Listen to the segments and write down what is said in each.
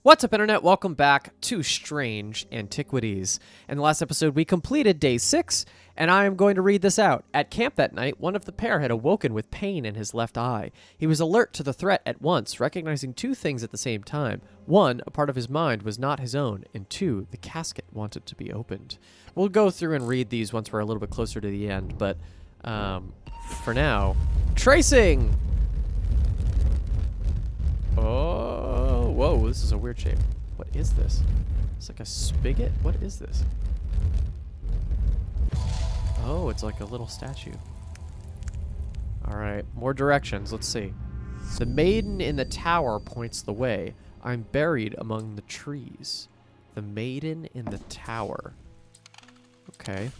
What's up, Internet? Welcome back to Strange Antiquities. In the last episode, we completed Day 6, and I am going to read this out. At camp that night, one of the pair had awoken with pain in his left eye. He was alert to the threat at once, recognizing two things at the same time. One, a part of his mind was not his own, and two, the casket wanted to be opened. We'll go through and read these once we're a little bit closer to the end, but for now, tracing! Oh, whoa, this is a weird shape. What is this? It's like a spigot? What is this? Oh, it's like a little statue. Alright, more directions. Let's see. The maiden in the tower points the way. I'm buried among the trees. The maiden in the tower. Okay.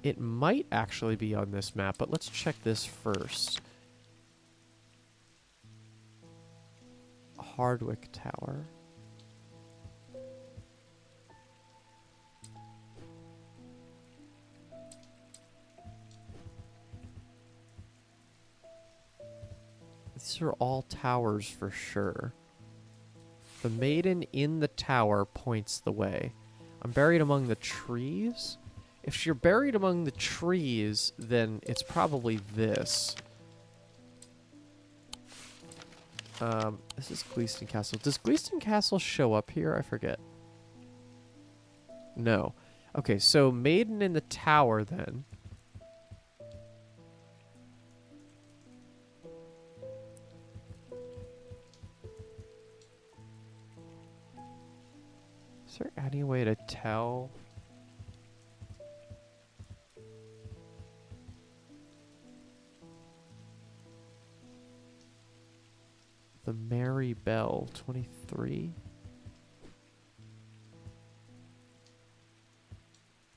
It might actually be on this map, but let's check this first. Hardwick Tower. These are all towers for sure. The maiden in the tower points the way. I'm buried among the trees? If you're buried among the trees, then it's probably this. This is Gleeston Castle. Does Gleeston Castle show up here? I forget. No. Okay, so maiden in the tower then. Is there any way to tell? The Mary Bell, 23.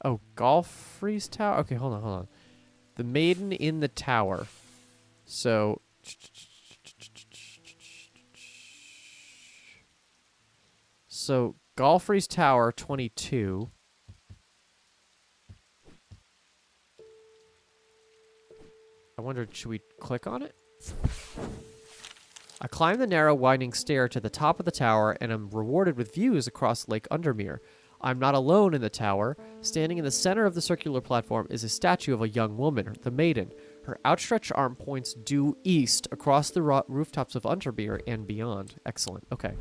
Oh, Golfrey's Tower? Okay, hold on. The maiden in the tower. So... So, Golfrey's Tower, 22. I wondered, should we click on it? I climb the narrow, winding stair to the top of the tower and am rewarded with views across Lake Undermere. I'm not alone in the tower. Standing in the center of the circular platform is a statue of a young woman, the maiden. Her outstretched arm points due east across the rooftops of Undermere and beyond. Excellent. Okay.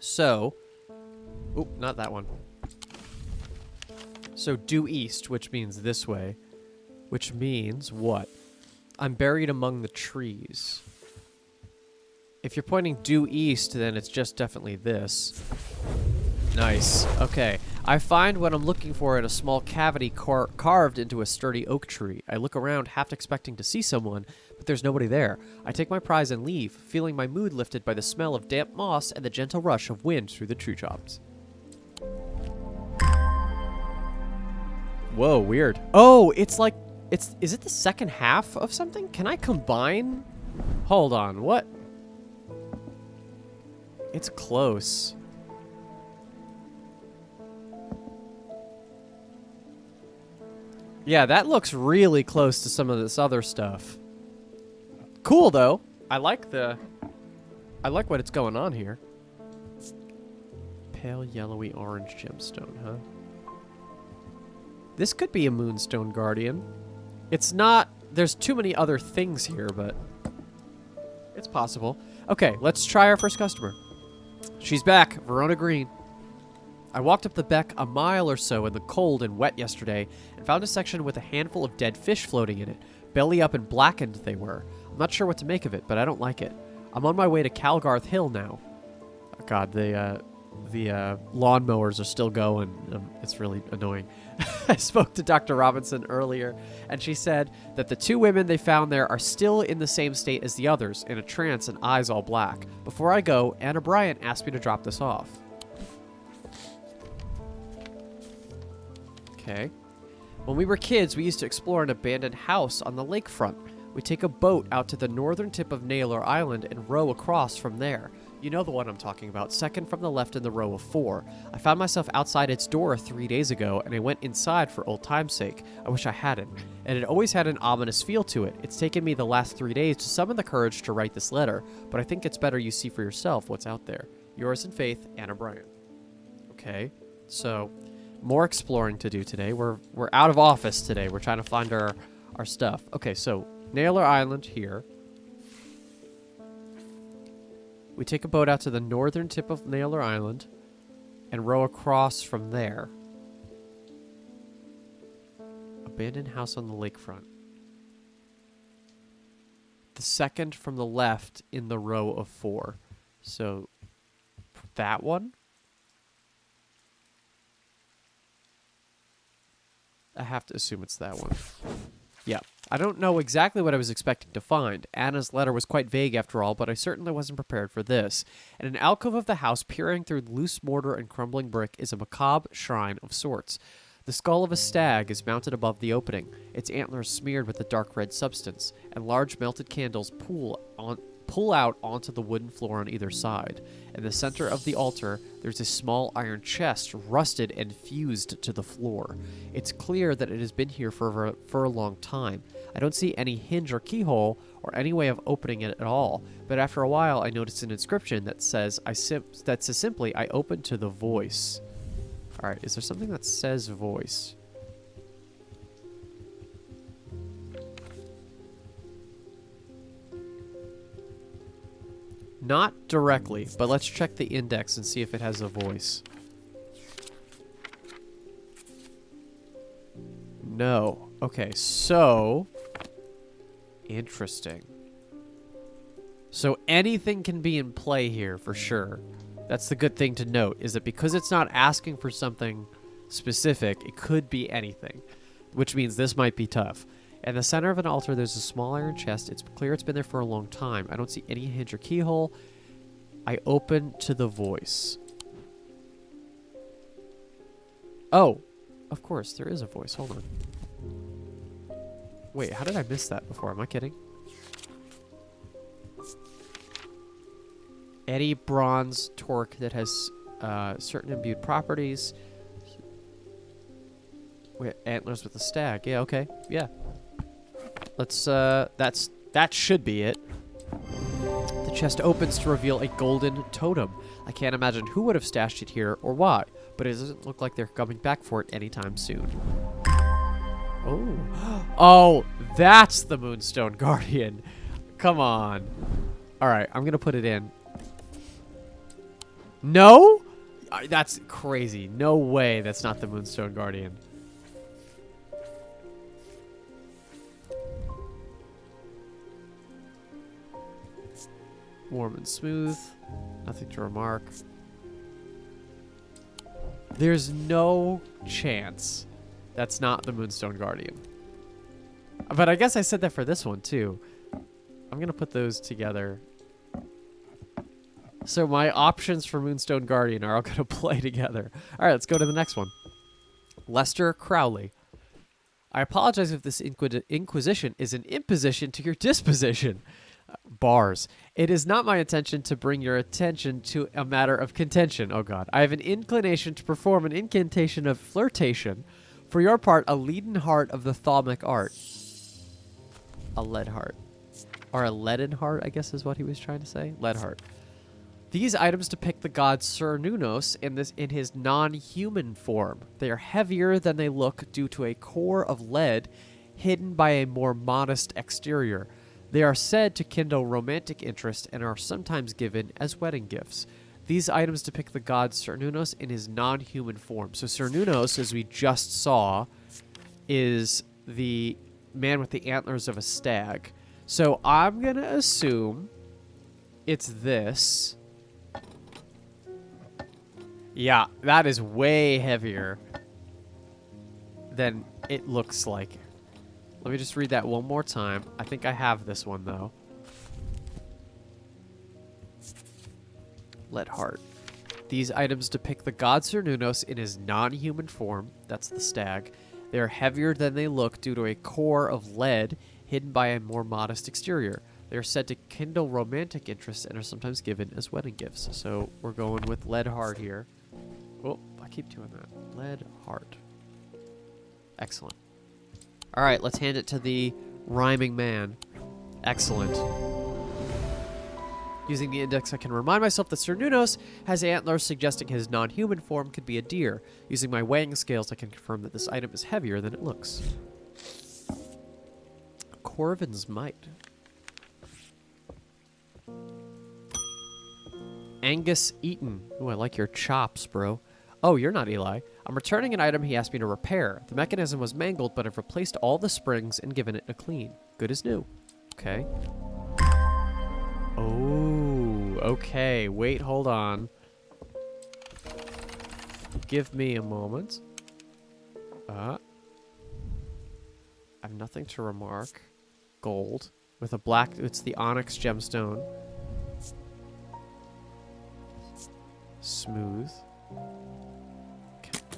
So... Oop, not that one. So due east, which means this way. Which means what? I'm buried among the trees. If you're pointing due east, then it's just definitely this. Nice. Okay. I find what I'm looking for in a small cavity carved into a sturdy oak tree. I look around, half expecting to see someone, but there's nobody there. I take my prize and leave, feeling my mood lifted by the smell of damp moss and the gentle rush of wind through the tree tops. Whoa, weird. Oh, it's like... Is it the second half of something? Can I combine? Hold on, what? It's close. Yeah, that looks really close to some of this other stuff. Cool, though. I like what it's going on here. Pale yellowy orange gemstone, huh? This could be a moonstone guardian. It's not... There's too many other things here, but... It's possible. Okay, let's try our first customer. She's back, Verona Green. I walked up the beck a mile or so in the cold and wet yesterday and found a section with a handful of dead fish floating in it. Belly up and blackened they were. I'm not sure what to make of it, but I don't like it. I'm on my way to Calgarth Hill now. Oh God, the lawnmowers are still going. It's really annoying. I spoke to Dr. Robinson earlier, and she said that the two women they found there are still in the same state as the others, in a trance and eyes all black. Before I go, Anna Bryant asked me to drop this off. Okay. When we were kids, we used to explore an abandoned house on the lakefront. We take a boat out to the northern tip of Naylor Island and row across from there. You know the one I'm talking about, second from the left in the row of 4. I found myself outside its door 3 days ago, and I went inside for old time's sake. I wish I hadn't. And it always had an ominous feel to it. It's taken me the last 3 days to summon the courage to write this letter, but I think it's better you see for yourself what's out there. Yours in faith, Anna Bryant. Okay, so more exploring to do today. We're out of office today. We're trying to find our stuff. Okay, so Naylor Island here. We take a boat out to the northern tip of Naylor Island and row across from there. Abandoned house on the lakefront. The second from the left in the row of 4. So that one? I have to assume it's that one. Yeah. I don't know exactly what I was expecting to find. Anna's letter was quite vague after all, but I certainly wasn't prepared for this. In an alcove of the house, peering through loose mortar and crumbling brick, is a macabre shrine of sorts. The skull of a stag is mounted above the opening, its antlers smeared with a dark red substance, and large melted candles pull out onto the wooden floor on either side. In the center of the altar, there's a small iron chest, rusted and fused to the floor. It's clear that it has been here for a long time. I don't see any hinge or keyhole or any way of opening it at all, but after a while I notice an inscription that says simply, I open to the voice. Alright, is there something that says voice? Not directly, but let's check the index and see if it has a voice. No. Okay, so... Interesting. So anything can be in play here, for sure. That's the good thing to note, is that because it's not asking for something specific, it could be anything. Which means this might be tough. In the center of an altar, there's a small iron chest. It's clear it's been there for a long time. I don't see any hinge or keyhole. I open to the voice. Oh, of course, there is a voice. Hold on. Wait, how did I miss that before? Am I kidding? Any bronze torque that has certain imbued properties. Wait, antlers with a stag. Yeah, okay. Yeah. Let's, that should be it. The chest opens to reveal a golden totem. I can't imagine who would have stashed it here or why, but it doesn't look like they're coming back for it anytime soon. Oh. Oh, that's the Moonstone Guardian. Come on. Alright, I'm gonna put it in. No? That's crazy. No way that's not the Moonstone Guardian. Warm and smooth. Nothing to remark. There's no chance that's not the Moonstone Guardian. But I guess I said that for this one, too. I'm going to put those together. So my options for Moonstone Guardian are all going to play together. All right, let's go to the next one. Lester Crowley. I apologize if this inquisition is an imposition to your disposition. Bars. It is not my intention to bring your attention to a matter of contention. Oh, God. I have an inclination to perform an incantation of flirtation. For your part, a leaden heart of the Thaumaturge art. A lead heart. Or a leaden heart, I guess is what he was trying to say. Lead heart. These items depict the god Cernunnos in his non-human form. They are heavier than they look due to a core of lead hidden by a more modest exterior. They are said to kindle romantic interest and are sometimes given as wedding gifts. These items depict the god Cernunnos in his non-human form. So Cernunnos, as we just saw, is the man with the antlers of a stag. So I'm going to assume it's this. Yeah, that is way heavier than it looks like. Let me just read that one more time. I think I have this one, though. Lead heart. These items depict the god Cernunnos in his non-human form. That's the stag. They are heavier than they look due to a core of lead hidden by a more modest exterior. They are said to kindle romantic interest and are sometimes given as wedding gifts. So we're going with lead heart here. Oh, I keep doing that. Lead heart. Excellent. All right, let's hand it to the rhyming man. Excellent. Using the index, I can remind myself that Sir Nunos has antlers, suggesting his non-human form could be a deer. Using my weighing scales, I can confirm that this item is heavier than it looks. Corvin's Might. Angus Eaton. Ooh, I like your chops, bro. Oh, you're not Eli. I'm returning an item he asked me to repair. The mechanism was mangled, but I've replaced all the springs and given it a clean. Good as new. Okay. Oh, okay. Wait, hold on. Give me a moment. I have nothing to remark. Gold. With a black... It's the onyx gemstone. Smooth.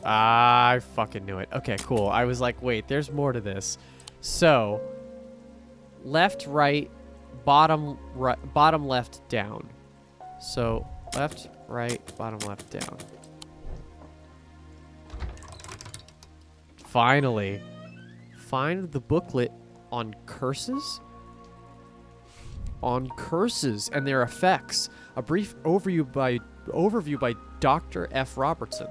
I fucking knew it. Okay, cool. I was like, wait, there's more to this. So, left, right, bottom, left, down. So, left, right, bottom, left, down. Finally. Find the booklet on curses? On curses and their effects. A brief overview by Dr. F. Robertson.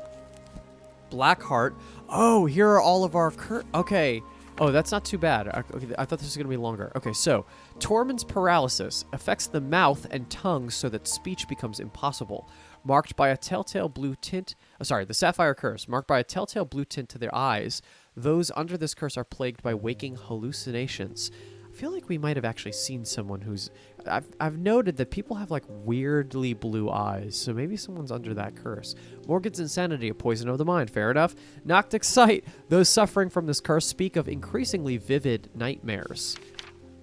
Blackheart. Oh, here are all of our okay. Oh, that's not too bad. Okay, I thought this was going to be longer. Okay, so Tormund's paralysis affects the mouth and tongue so that speech becomes impossible. Marked by a telltale blue tint. The Sapphire Curse. Marked by a telltale blue tint to their eyes. Those under this curse are plagued by waking hallucinations. I feel like we might have actually seen someone who's... I've noted that people have, like, weirdly blue eyes, so maybe someone's under that curse. Morgan's insanity, a poison of the mind. Fair enough. Noctic sight. Those suffering from this curse speak of increasingly vivid nightmares.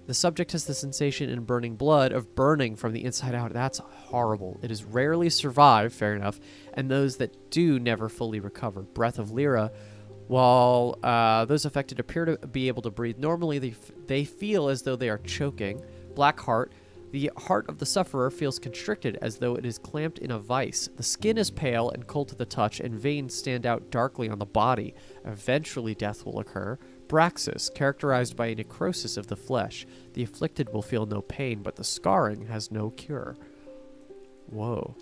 The subject has the sensation in burning blood of burning from the inside out. That's horrible. It is rarely survived, fair enough, and those that do never fully recover. Breath of Lyra. While those affected appear to be able to breathe normally, they feel as though they are choking. Black heart. The heart of the sufferer feels constricted as though it is clamped in a vice. The skin is pale and cold to the touch, and veins stand out darkly on the body. Eventually death will occur. Braxis, characterized by a necrosis of the flesh. The afflicted will feel no pain, but the scarring has no cure. Whoa.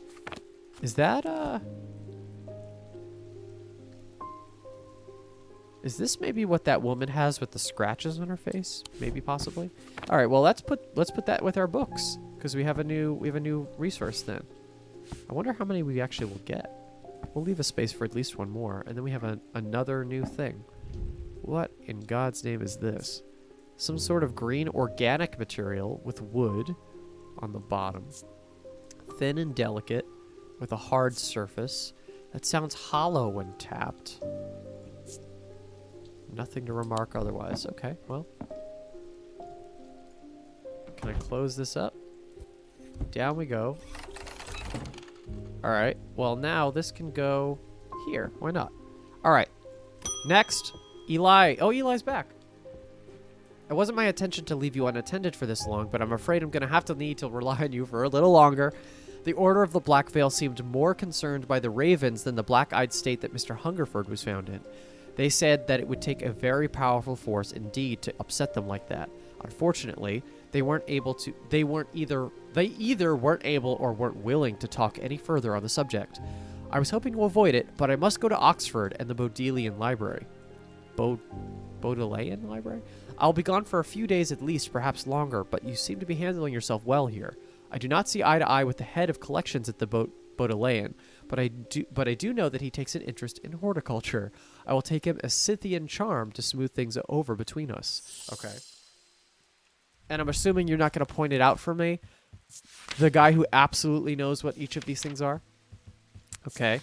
Is that, Is this maybe what that woman has with the scratches on her face? Maybe, possibly. All right. Well, let's put that with our books because we have a new resource then. I wonder how many we actually will get. We'll leave a space for at least one more, and then we have another new thing. What in God's name is this? Some sort of green organic material with wood on the bottom, thin and delicate, with a hard surface. That sounds hollow when tapped. Nothing to remark otherwise. Okay, well. Can I close this up? Down we go. Alright, well now this can go here. Why not? Alright, next, Eli. Oh, Eli's back. It wasn't my intention to leave you unattended for this long, but I'm afraid I'm going to have to need to rely on you for a little longer. The Order of the Black Veil seemed more concerned by the ravens than the black-eyed state that Mr. Hungerford was found in. They said that it would take a very powerful force indeed to upset them like that. Unfortunately, they either weren't able or weren't willing to talk any further on the subject. I was hoping to avoid it, but I must go to Oxford and the Bodleian Library. Bodleian Library? I'll be gone for a few days at least, perhaps longer, but you seem to be handling yourself well here. I do not see eye to eye with the head of collections at the Bodleian, but I do know that he takes an interest in horticulture. I will take him a Scythian charm to smooth things over between us. Okay. And I'm assuming you're not going to point it out for me? The guy who absolutely knows what each of these things are? Okay.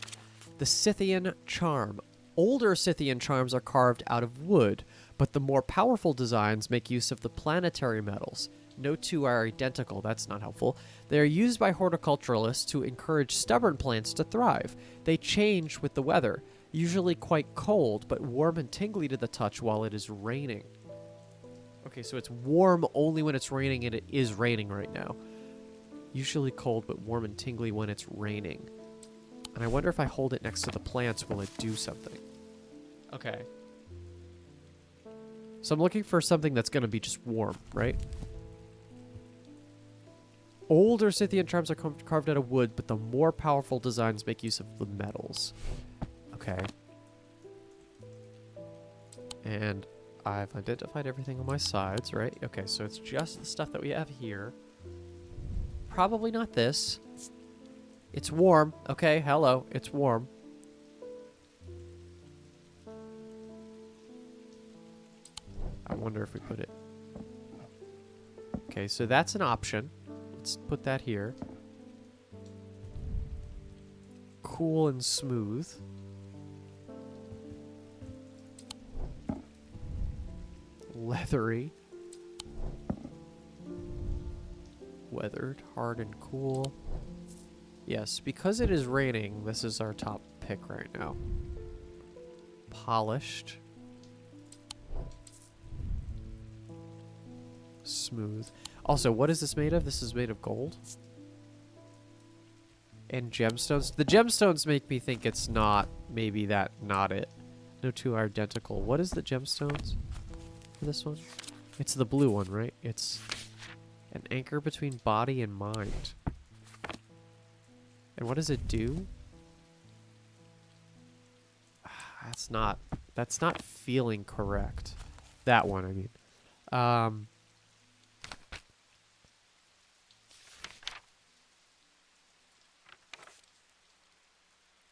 The Scythian charm. Older Scythian charms are carved out of wood, but the more powerful designs make use of the planetary metals. No two are identical. That's not helpful. They are used by horticulturalists to encourage stubborn plants to thrive. They change with the weather, usually quite cold, but warm and tingly to the touch while it is raining. Okay, so it's warm only when it's raining, and it is raining right now. Usually cold, but warm and tingly when it's raining. And I wonder if I hold it next to the plants, will it do something? Okay. So I'm looking for something that's going to be just warm, right? Older Scythian charms are carved out of wood, but the more powerful designs make use of the metals. Okay. And I've identified everything on my sides, right? Okay, so it's just the stuff that we have here. Probably not this. It's warm. Okay, hello. It's warm. I wonder if we put it... Okay, so that's an option. Let's put that here. Cool and smooth. Leathery. Weathered, hard and cool. Yes, because it is raining, this is our top pick right now. Polished. Smooth. Also, what is this made of? This is made of gold. And gemstones. The gemstones make me think it's not, maybe that, not it. No two are identical. What is the gemstones for this one? It's the blue one, right? It's an anchor between body and mind. And what does it do? That's not feeling correct. That one, I mean.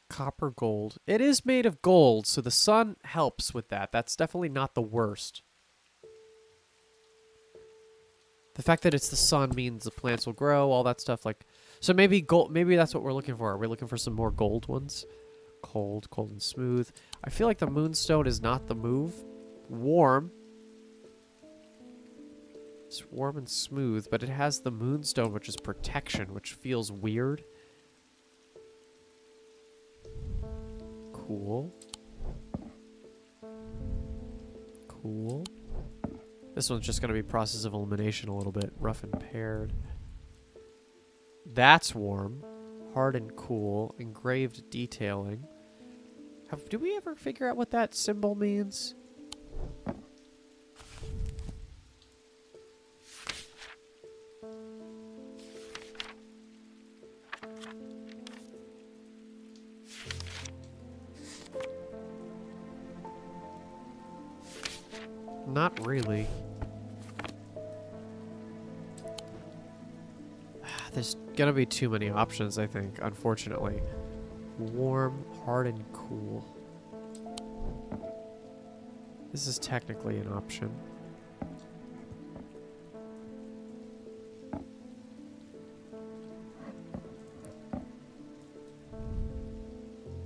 Copper gold. It is made of gold, so the sun helps with that. That's definitely not the worst. The fact that it's the sun means the plants will grow, all that stuff. Like, so maybe gold. Maybe that's what we're looking for. Are we looking for some more gold ones? Cold and smooth. I feel like the moonstone is not the move. Warm. It's warm and smooth, but it has the moonstone, which is protection, which feels weird. Cool. Cool. This one's just going to be process of elimination a little bit. Rough and paired. That's warm. Hard and cool. Engraved detailing. Do we ever figure out what that symbol means? Not really. There's gonna be too many options, I think, unfortunately. Warm, hard, and cool. This is technically an option.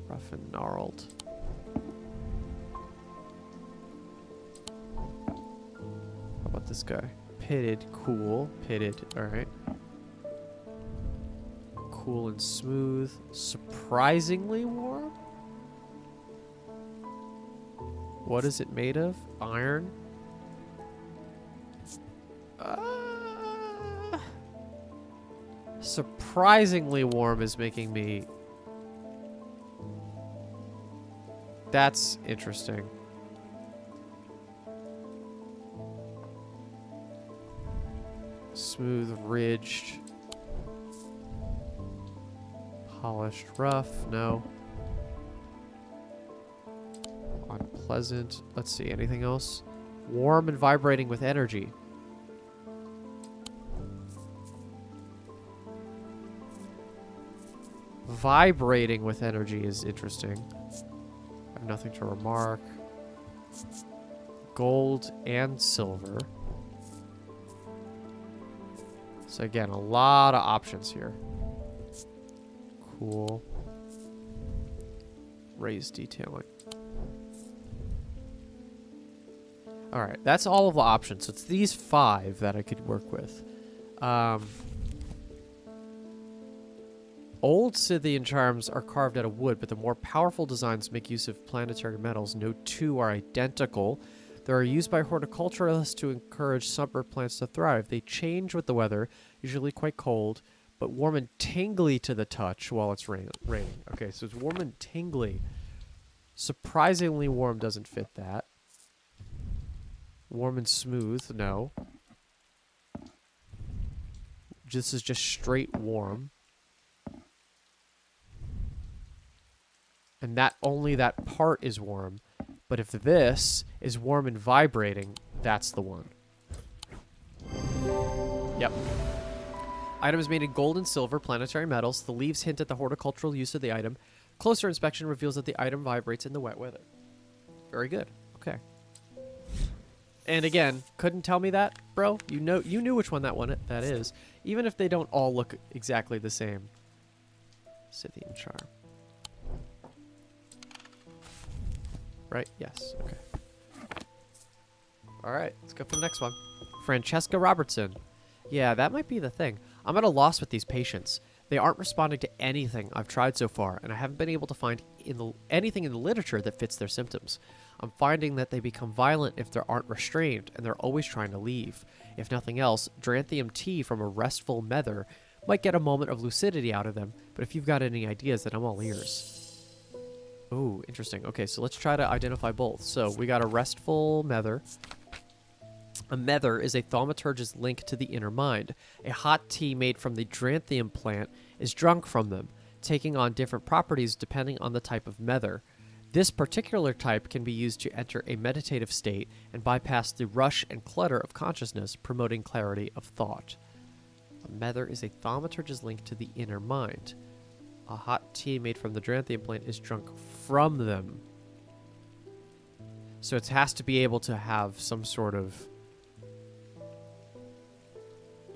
Rough and gnarled. How about this guy? Pitted, cool. Pitted, alright. Cool and smooth. Surprisingly warm? What is it made of? Iron? Surprisingly warm is making me... That's interesting. Smooth, ridged. Polished, rough, no. Unpleasant. Let's see, anything else? Warm and vibrating with energy. Vibrating with energy is interesting. I have nothing to remark. Gold and silver. So again, a lot of options here. Cool. Raised detailing. Alright, that's all of the options. So it's these 5 that I could work with. Old Scythian charms are carved out of wood, but the more powerful designs make use of planetary metals. No two are identical. They are used by horticulturalists to encourage summer plants to thrive. They change with the weather, usually quite cold, but warm and tingly to the touch while it's raining. Okay, so it's warm and tingly. Surprisingly warm doesn't fit that. Warm and smooth, no. This is just straight warm. And that only that part is warm. But if this is warm and vibrating, that's the one. Yep. Item is made in gold and silver, planetary metals. The leaves hint at the horticultural use of the item. Closer inspection reveals that the item vibrates in the wet weather. Very good. Okay. And again, couldn't tell me that, bro. You knew which one that is, even if they don't all look exactly the same. Scythian charm. Right? Yes. Okay. All right. Let's go for the next one. Francesca Robertson. Yeah, that might be the thing. I'm at a loss with these patients. They aren't responding to anything I've tried so far, and I haven't been able to find anything in the literature that fits their symptoms. I'm finding that they become violent if they aren't restrained, and they're always trying to leave. If nothing else, Dranthium tea from a restful mether might get a moment of lucidity out of them, but if you've got any ideas, then I'm all ears. Ooh, interesting. Okay, so let's try to identify both. So we got a restful mether. A mether is a thaumaturge's link to the inner mind. A hot tea made from the Dranthium plant is drunk from them, taking on different properties depending on the type of mether. This particular type can be used to enter a meditative state and bypass the rush and clutter of consciousness, promoting clarity of thought. A mether is a thaumaturge's link to the inner mind. A hot tea made from the Dranthium plant is drunk from them. So it has to be able to have some sort of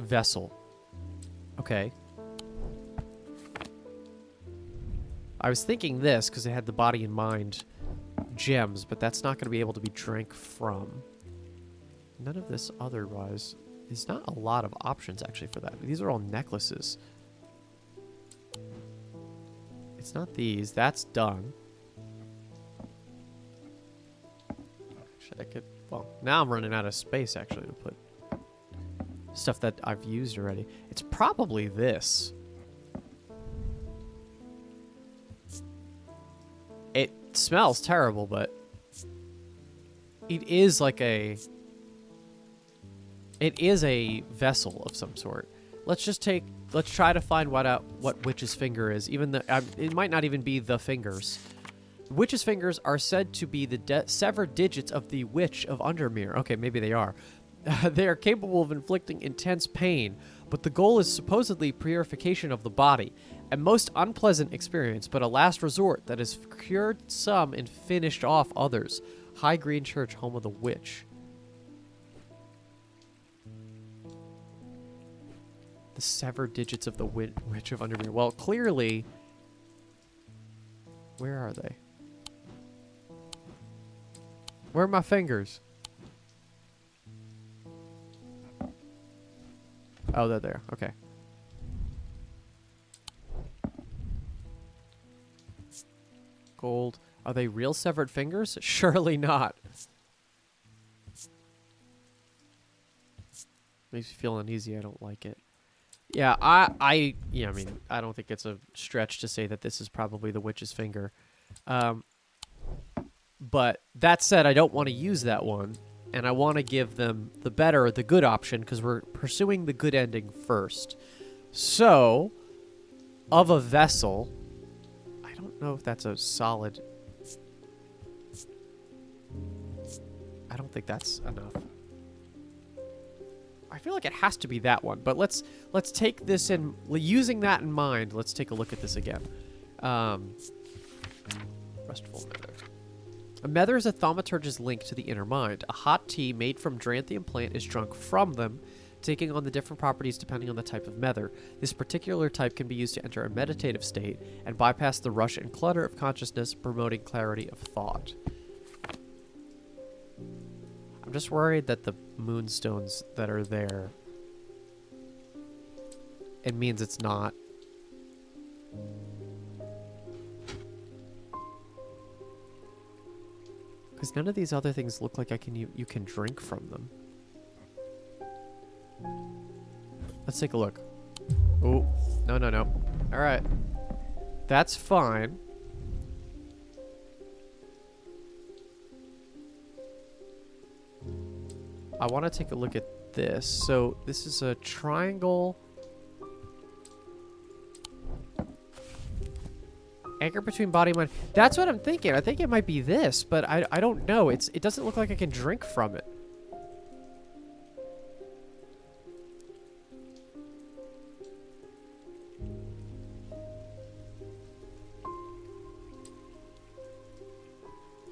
vessel. Okay. I was thinking this because it had the body and mind gems, but that's not going to be able to be drank from. None of this otherwise. There's not a lot of options actually for that. These are all necklaces. It's not these. That's done. Actually, I could... Well, now I'm running out of space actually to put stuff that I've used already. It's probably this. It smells terrible, but it is like a... It is a vessel of some sort. Let's try to find what Witch's finger is. Even the it might not even be the fingers. Witch's fingers are said to be the severed digits of the Witch of Undermere. Okay, maybe they are. They are capable of inflicting intense pain, but the goal is supposedly purification of the body. A most unpleasant experience, but a last resort that has cured some and finished off others. High Green Church, home of the witch. The severed digits of the Witch of Undermere. Well, clearly... Where are they? Where are my fingers? Oh, they're there. Okay. Gold. Are they real severed fingers? Surely not. Makes me feel uneasy. I don't like it. Yeah, I mean, I don't think it's a stretch to say that this is probably the witch's finger. But that said, I don't want to use that one. And I want to give them the good option, because we're pursuing the good ending first. So, of a vessel, I don't know if that's a solid... I don't think that's enough. I feel like it has to be that one, but let's take this in, using that in mind, let's take a look at this again. Restful Mether. A mether is a thaumaturge's link to the inner mind. A hot tea made from Dranthium plant is drunk from them, taking on the different properties depending on the type of mether. This particular type can be used to enter a meditative state and bypass the rush and clutter of consciousness, promoting clarity of thought. I'm just worried that the moonstones that are there, it means it's not. Because none of these other things look like you can drink from them. Let's take a look. Oh, no, no, no. All right. That's fine. I want to take a look at this. So this is a triangle. Anchor between body and mind. That's what I'm thinking. I think it might be this, but I don't know. It doesn't look like I can drink from it.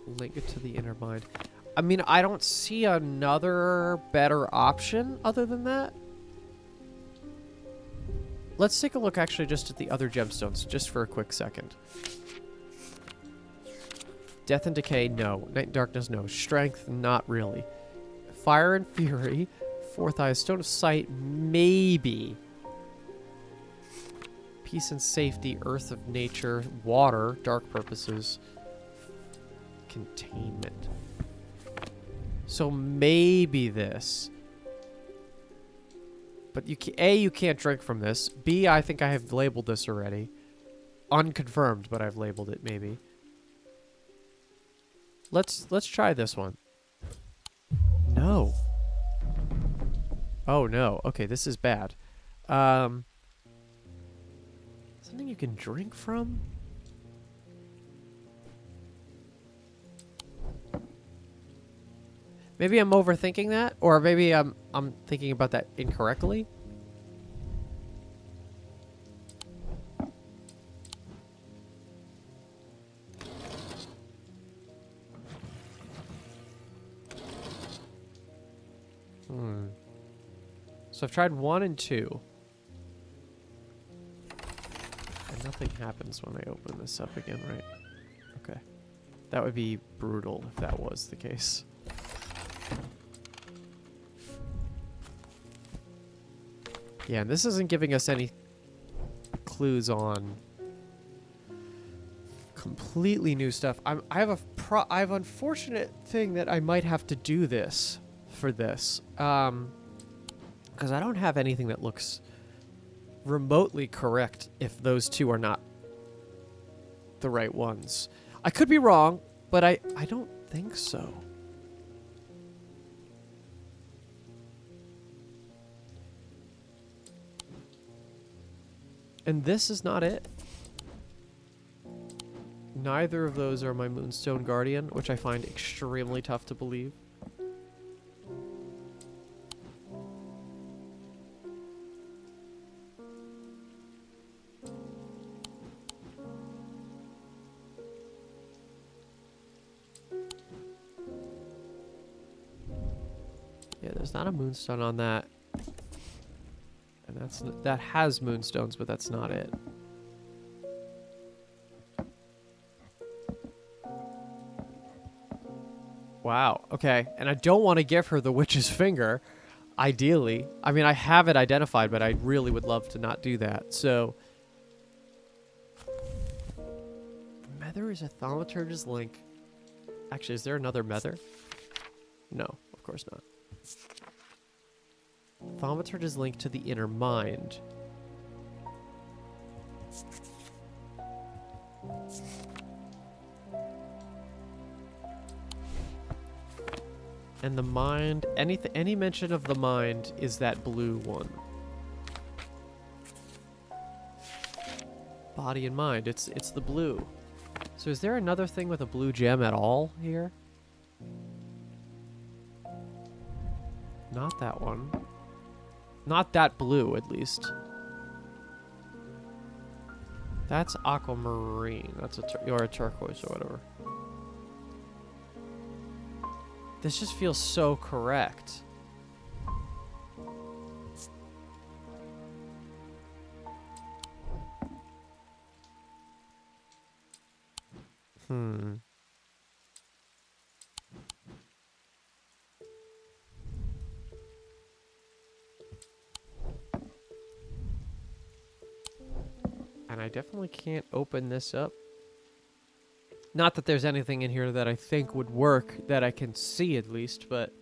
Link it to the inner mind. I mean, I don't see another better option other than that. Let's take a look actually just at the other gemstones, just for a quick second. Death and decay, no. Night and darkness, no. Strength, not really. Fire and fury. Fourth eye, stone of sight, maybe. Peace and safety, earth of nature, water, dark purposes. Containment. So maybe this. But you can't drink from this. B, I think I have labeled this already. Unconfirmed, but I've labeled it maybe. Let's try this one. No. Oh no. Okay, this is bad. Something you can drink from? Maybe I'm overthinking that, or maybe I'm thinking about that incorrectly. So I've tried 1 and 2. And nothing happens when I open this up again, right? Okay. That would be brutal if that was the case. Yeah, and this isn't giving us any clues on completely new stuff. I have an unfortunate thing that I might have to do this for this. Because I don't have anything that looks remotely correct if those two are not the right ones. I could be wrong, but I don't think so. And this is not it. Neither of those are my Moonstone Guardian, which I find extremely tough to believe. Yeah, there's not a Moonstone on that. And that has Moonstones, but that's not it. Wow, okay. And I don't want to give her the witch's finger, ideally. I mean, I have it identified, but I really would love to not do that. So, Mether is a Thaumaturge's link. Actually, is there another Mether? No, of course not. Thaumaturge's link to the inner mind. And the mind, any mention of the mind is that blue one. Body and mind, it's the blue. So is there another thing with a blue gem at all here? Not that one. Not that blue, at least. That's aquamarine. That's or a turquoise or whatever. This just feels so correct. And I definitely can't open this up. Not that there's anything in here that I think would work, that I can see at least, but...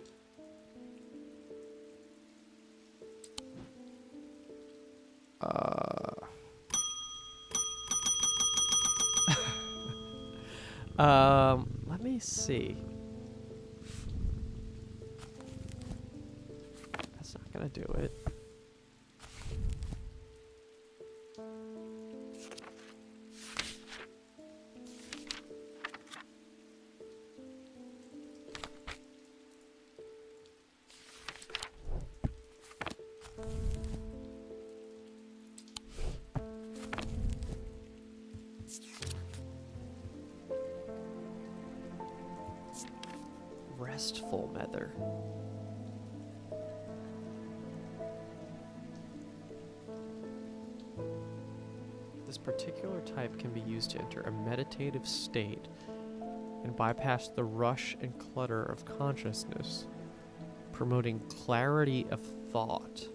let me see. That's not gonna do it. Restful Nether. This particular type can be used to enter a meditative state and bypass the rush and clutter of consciousness, promoting clarity of thought.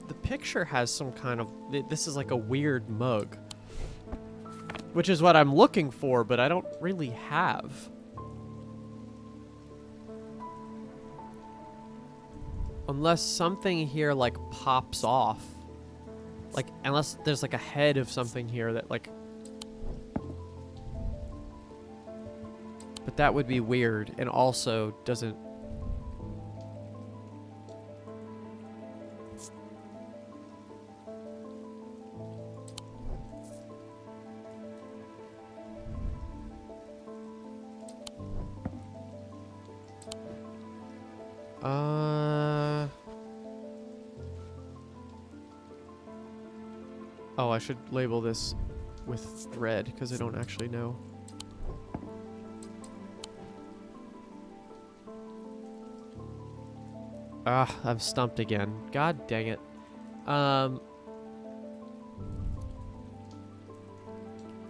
The picture has some kind of... This is like a weird mug, which is what I'm looking for, but I don't really have. Unless something here, like, pops off. Like, unless there's, like, a head of something here that, like... But that would be weird, and also doesn't... Oh, I should label this with red, because I don't actually know. Ah, I'm stumped again. God dang it. Yeah,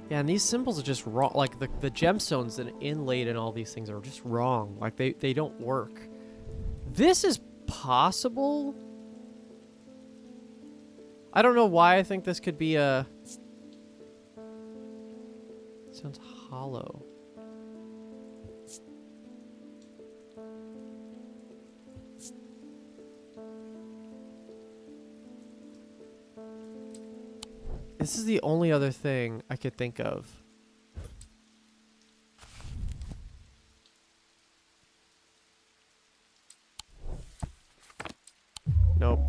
and these symbols are just wrong. Like, the gemstones that are inlaid in all these things are just wrong. Like, they don't work. This is possible. I don't know why I think this could be a... It sounds hollow. This is the only other thing I could think of. Nope.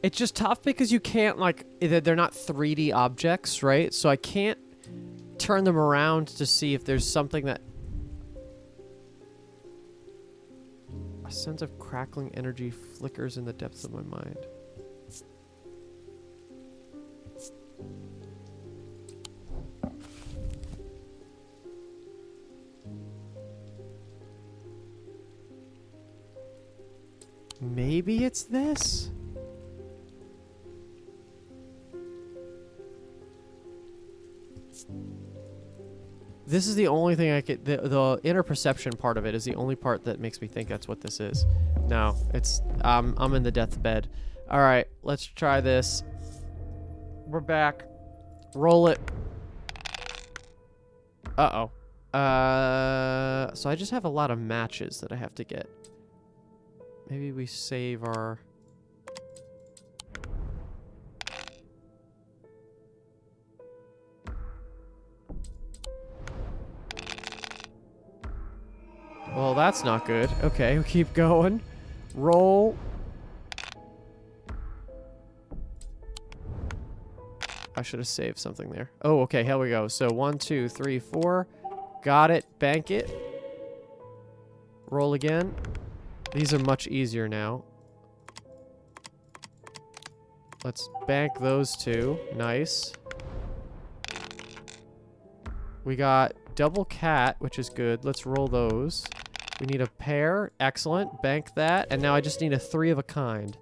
It's just tough because you can't, like, they're not 3D objects, right? So I can't turn them around to see if there's something that... A sense of crackling energy flickers in the depths of my mind. Maybe it's this? This is the only thing I could... The inner perception part of it is the only part that makes me think that's what this is. No, it's... I'm in the deathbed. Alright, let's try this. We're back. Roll it. Uh-oh. So I just have a lot of matches that I have to get. Maybe we save our... Well, that's not good. Okay, we keep going. Roll. I should have saved something there. Oh, okay, here we go. So 1, 2, 3, 4. Got it. Bank it. Roll again. These are much easier now. Let's bank those two. Nice. We got double cat, which is good. Let's roll those. We need a pair. Excellent. Bank that. And now I just need a 3 of a kind.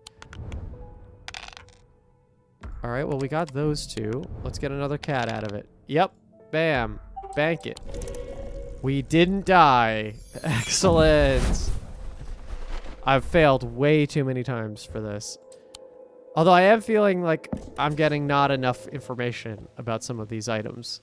All right, well, we got those 2. Let's get another cat out of it. Yep. Bam. Bank it. We didn't die. Excellent. I've failed way too many times for this. Although I am feeling like I'm getting not enough information about some of these items.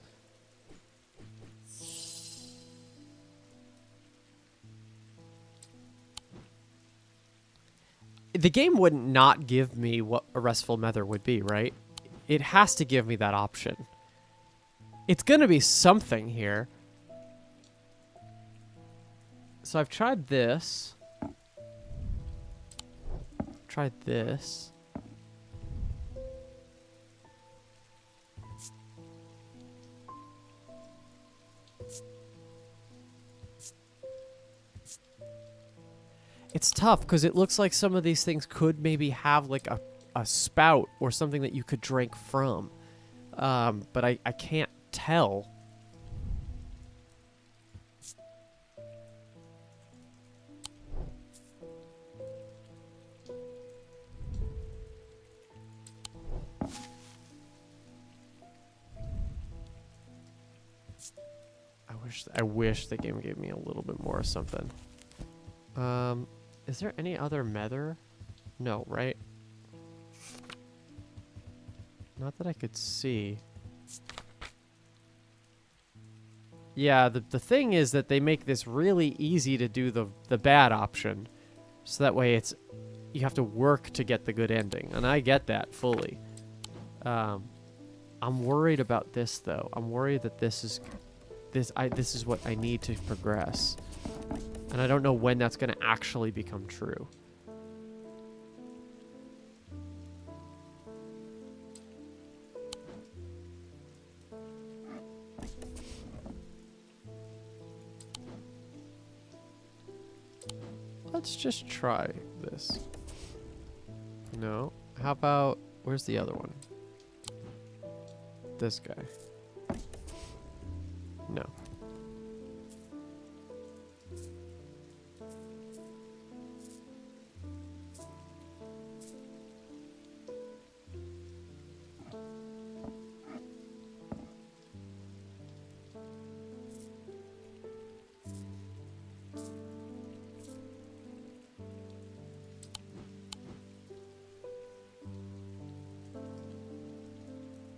The game wouldn't not give me what a restful nether would be, right? It has to give me that option. It's gonna be something here. So I've tried this. Tried this. It's tough because it looks like some of these things could maybe have like a spout or something that you could drink from. But I can't tell. I wish the game gave me a little bit more of something. Is there any other nether? No, right? Not that I could see. Yeah, the thing is that they make this really easy to do the bad option. So that way it's you have to work to get the good ending. And I get that fully. I'm worried about this though. I'm worried that this is what I need to progress. And I don't know when that's going to actually become true. Let's just try this. No. How about, where's the other one? This guy. No.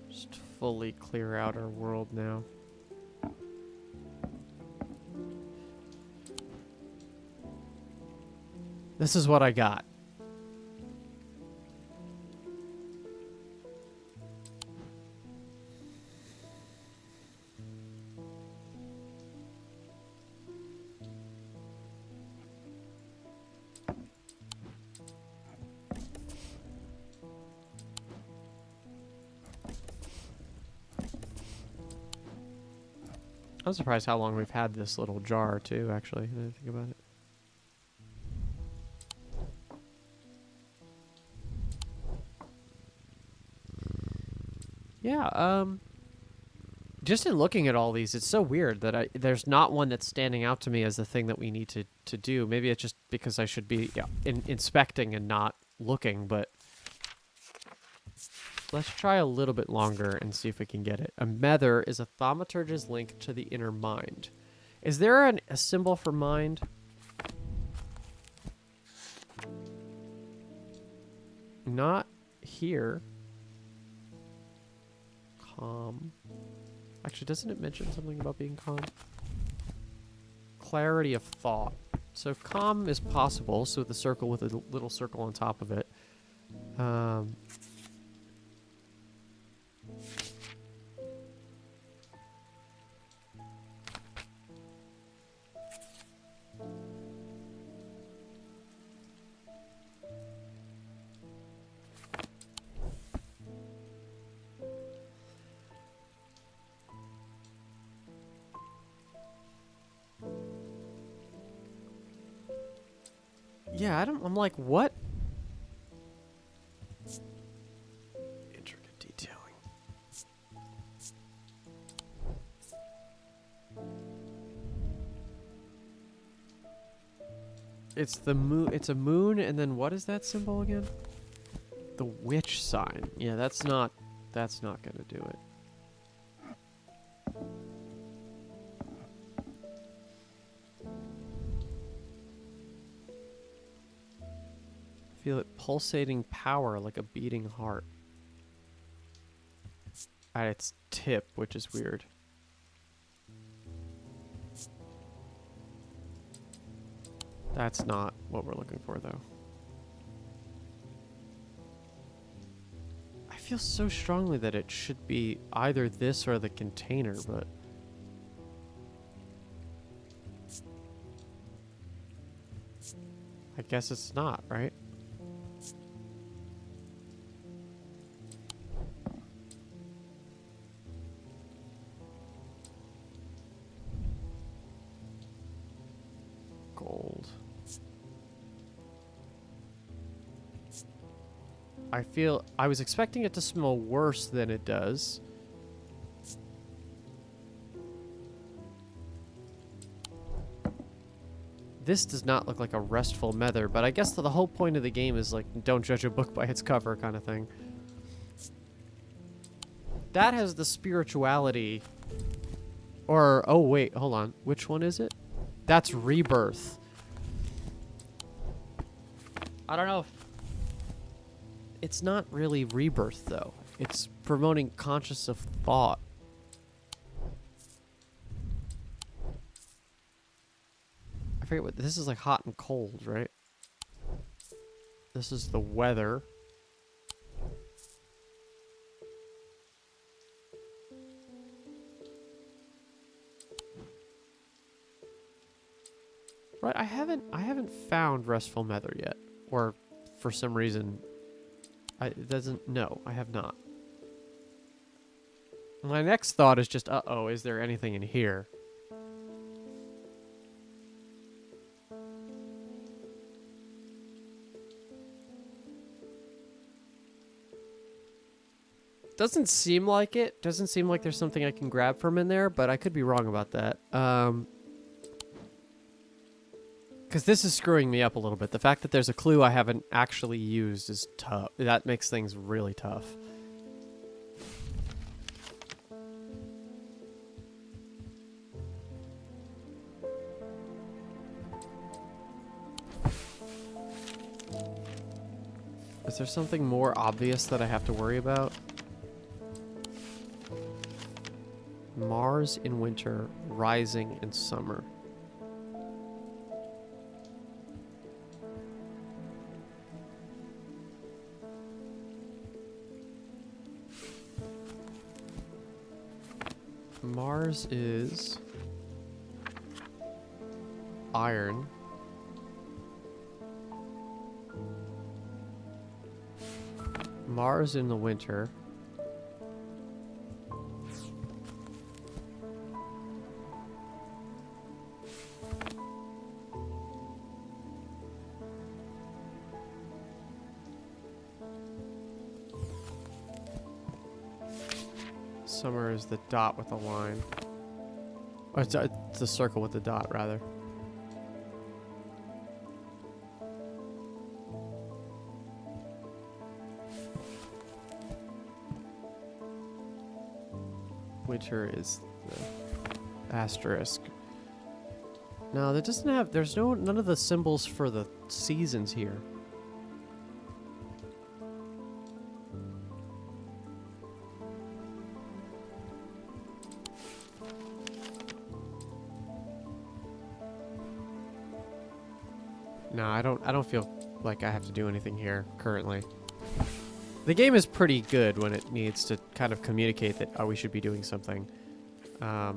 Just fully clear out our world now. This is what I got. I'm surprised how long we've had this little jar too, actually, now that I think about it. Yeah, just in looking at all these, it's so weird that there's not one that's standing out to me as the thing that we need to do. Maybe it's just because I should be inspecting and not looking, but let's try a little bit longer and see if we can get it. A nether is a thaumaturge's link to the inner mind. Is there a symbol for mind? Not here. Calm. Actually, doesn't it mention something about being calm? Clarity of thought. So calm is possible, so the circle with a little circle on top of it. Yeah, I'm like, what? Intricate detailing. It's the moon. It's a moon, and then what is that symbol again? The witch sign. Yeah, that's not gonna do it. Feel it pulsating power like a beating heart at its tip, which is weird. That's not what we're looking for, though. I feel so strongly that it should be either this or the container, but... I guess it's not, right? Gold. I was expecting it to smell worse than it does. This does not look like a restful nether, but I guess the whole point of the game is like, don't judge a book by its cover kind of thing. That has the spirituality. Or, oh wait, hold on. Which one is it? That's rebirth. I don't know if... It's not really rebirth, though. It's promoting conscious of thought. I forget what... This is like hot and cold, right? This is the weather. Right, I haven't found restful nether yet. Or, for some reason... it doesn't... No, I have not. My next thought is just, uh-oh, is there anything in here? Doesn't seem like it. Doesn't seem like there's something I can grab from in there, but I could be wrong about that. Because this is screwing me up a little bit. The fact that there's a clue I haven't actually used is tough. That makes things really tough. Is there something more obvious that I have to worry about? Mars in winter, rising in summer. Mars is iron. Mars in the winter. Summer is the dot with a line. Or it's the circle with the dot, rather. Winter is the asterisk. No, that doesn't have... There's none of the symbols for the seasons here. No, I don't feel like I have to do anything here currently. The game is pretty good when it needs to kind of communicate that, oh, we should be doing something. Wow,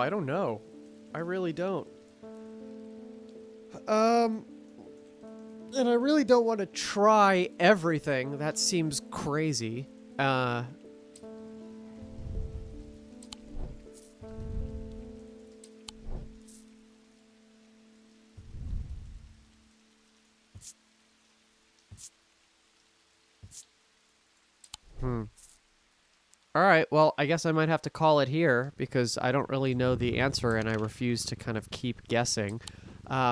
I don't know. I really don't. And I really don't want to try everything. That seems crazy. All right, well, I guess I might have to call it here because I don't really know the answer and I refuse to kind of keep guessing.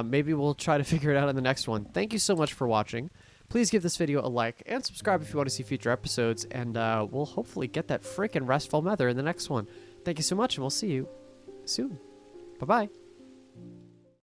Maybe we'll try to figure it out in the next one. Thank you so much for watching. Please give this video a like and subscribe if you want to see future episodes, and we'll hopefully get that freaking restful nether in the next one. Thank you so much, and we'll see you soon. Bye-bye.